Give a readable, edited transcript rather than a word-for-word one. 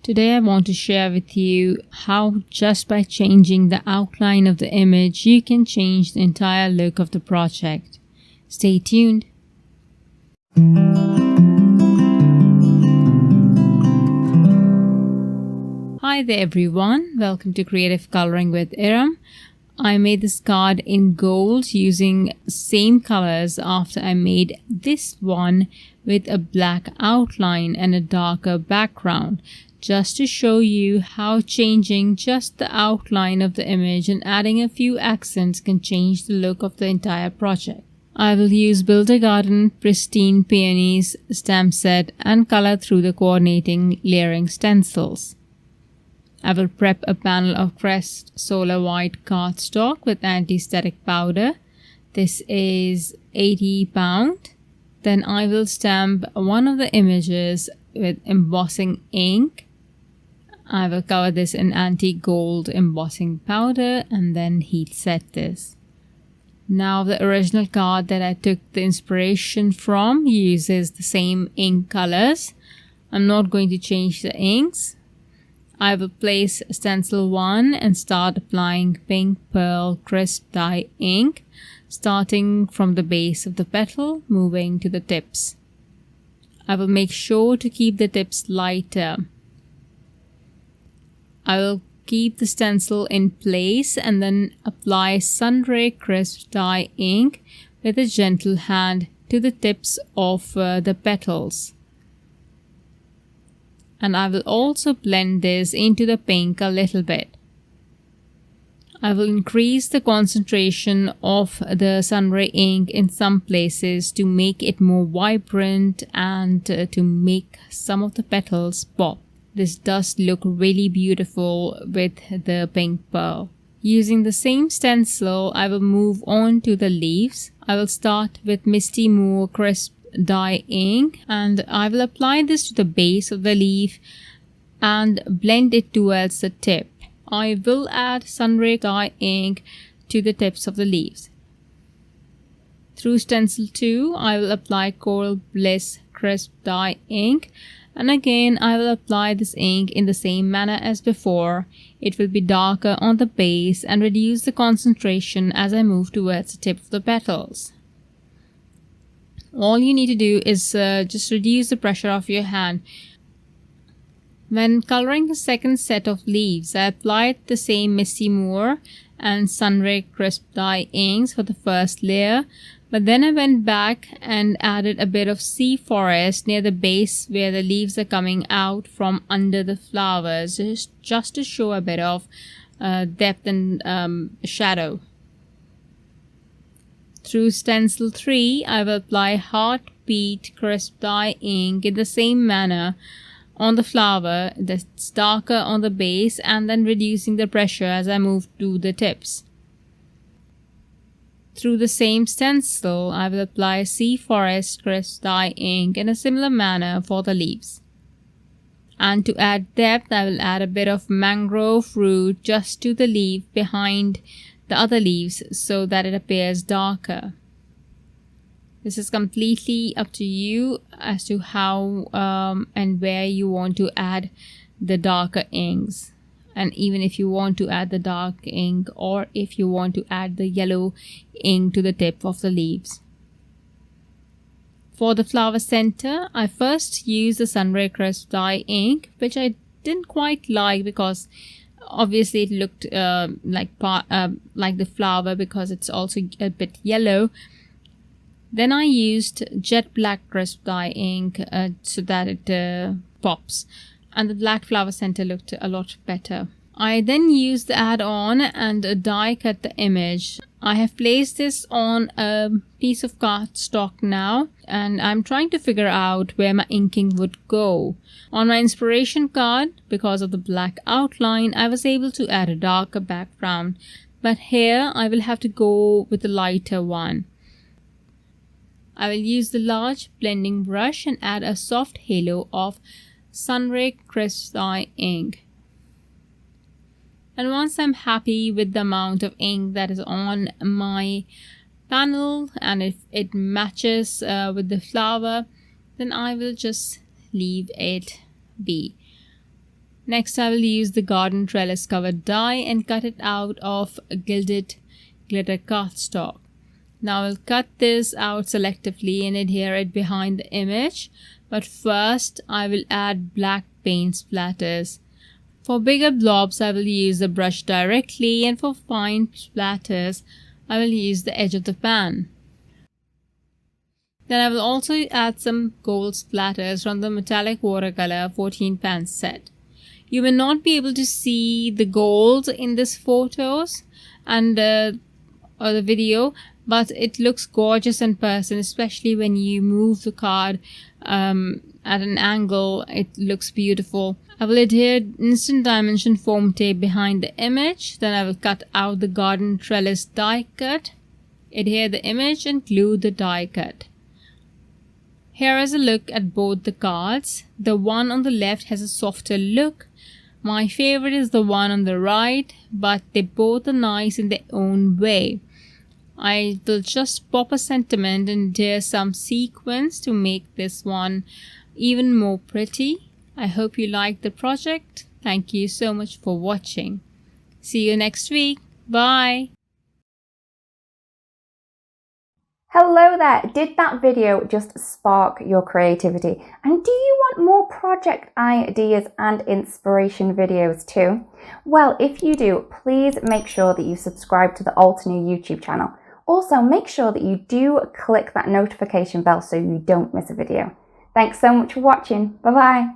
Today I want to share with you how just by changing the outline of the image you can change the entire look of the project. Stay tuned. Hi there everyone, welcome to Creative Coloring with Iram. I made this card in gold using same colors after I made this one with a black outline and a darker background, just to show you how changing just the outline of the image and adding a few accents can change the look of the entire project. I will use Build a Garden Pristine Peonies stamp set and color through the coordinating layering stencils. I will prep a panel of Crest Solar White cardstock with anti-static powder. This is 80 pound. Then I will stamp one of the images with embossing ink. I will cover this in anti-gold embossing powder and then heat set this. Now the original card that I took the inspiration from uses the same ink colors. I'm not going to change the inks. I will place Stencil 1 and start applying Pink Pearl Crisp Dye Ink, starting from the base of the petal, moving to the tips. I will make sure to keep the tips lighter. I will keep the stencil in place and then apply Sunray Crisp Dye Ink with a gentle hand to the tips of the petals. And I will also blend this into the pink a little bit. I will increase the concentration of the Sunray ink in some places to make it more vibrant and to make some of the petals pop. This does look really beautiful with the pink pearl. Using the same stencil, I will move on to the leaves. I will start with Misty Moor Crisp Dye Ink and I will apply this to the base of the leaf and blend it towards the tip. I will add Sunray Dye Ink to the tips of the leaves. Through Stencil 2, I will apply Coral Bliss Crisp Dye Ink, and again I will apply this ink in the same manner as before. It will be darker on the base and reduce the concentration as I move towards the tip of the petals. All you need to do is just reduce the pressure of your hand. When coloring the second set of leaves, I applied the same Misty Moor and Sunray Crisp Dye inks for the first layer, but then I went back and added a bit of Sea Forest near the base where the leaves are coming out from under the flowers, just to show a bit of depth and shadow. Through Stencil 3, I will apply Heartbeat Crisp Dye Ink in the same manner on the flower that's darker on the base and then reducing the pressure as I move to the tips. Through the same stencil, I will apply Sea Forest Crisp Dye Ink in a similar manner for the leaves. And to add depth, I will add a bit of mangrove root just to the leaf behind the other leaves so that it appears darker. This is completely up to you as to how and where you want to add the darker inks, and even if you want to add the dark ink or if you want to add the yellow ink to the tip of the leaves. For the flower center, I first used the Sunray Crisp Dye Ink, which I didn't quite like because obviously it looked like the flower because it's also a bit yellow. Then I used Jet Black Crisp Dye Ink so that it pops, and the black flower center looked a lot better. I then used the add-on and die cut the image. I have placed this on a piece of cardstock now, and I'm trying to figure out where my inking would go. On my inspiration card, because of the black outline, I was able to add a darker background, but here I will have to go with a lighter one. I will use the large blending brush and add a soft halo of Sunray Crisp Dye Ink. And once I'm happy with the amount of ink that is on my panel and if it matches with the flower, then I will just leave it be. Next, I will use the garden trellis covered die and cut it out of Gilded glitter cardstock. Now I'll cut this out selectively and adhere it behind the image, but first I will add black paint splatters. For bigger blobs I will use the brush directly, and for fine splatters I will use the edge of the pan. Then I will also add some gold splatters from the metallic watercolor 14 pan set. You may not be able to see the gold in this photos and or the video, but it looks gorgeous in person, especially when you move the card at an angle. It looks beautiful. I will adhere instant dimension foam tape behind the image. Then I will cut out the garden trellis die cut, adhere the image and glue the die cut. Here is a look at both the cards. The one on the left has a softer look. My favorite is the one on the right, but they both are nice in their own way. I will just pop a sentiment and adhere some sequins to make this one even more pretty. I hope you liked the project. Thank you so much for watching. See you next week. Bye. Hello there! Did that video just spark your creativity? And do you want more project ideas and inspiration videos too? Well, if you do, please make sure that you subscribe to the Altenew YouTube channel. Also, make sure that you do click that notification bell so you don't miss a video. Thanks so much for watching. Bye bye!